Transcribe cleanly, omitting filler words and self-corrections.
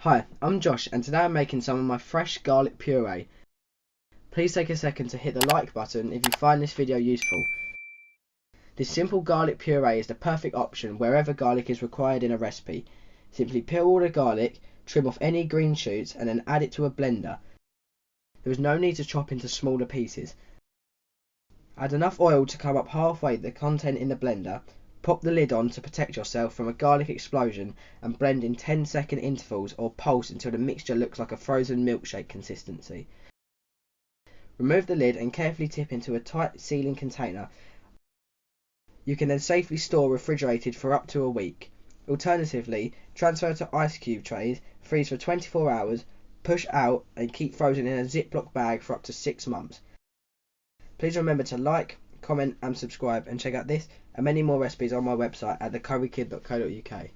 Hi, I'm Josh and today I'm making some of my fresh garlic puree. Please take a second to hit the like button if you find this video useful. This simple garlic puree is the perfect option wherever garlic is required in a recipe. Simply peel all the garlic, trim off any green shoots and then add it to a blender. There is no need to chop into smaller pieces. Add enough oil to cover up halfway the content in the blender. Pop the lid on to protect yourself from a garlic explosion and blend in 10-second intervals or pulse until the mixture looks like a frozen milkshake consistency. Remove the lid and carefully tip into a tight sealing container. You can then safely store refrigerated for up to a week. Alternatively, transfer to ice cube trays, freeze for 24 hours, push out and keep frozen in a ziplock bag for up to 6 months. Please remember to like, comment and subscribe, and check out this and many more recipes on my website at thecurrykid.co.uk.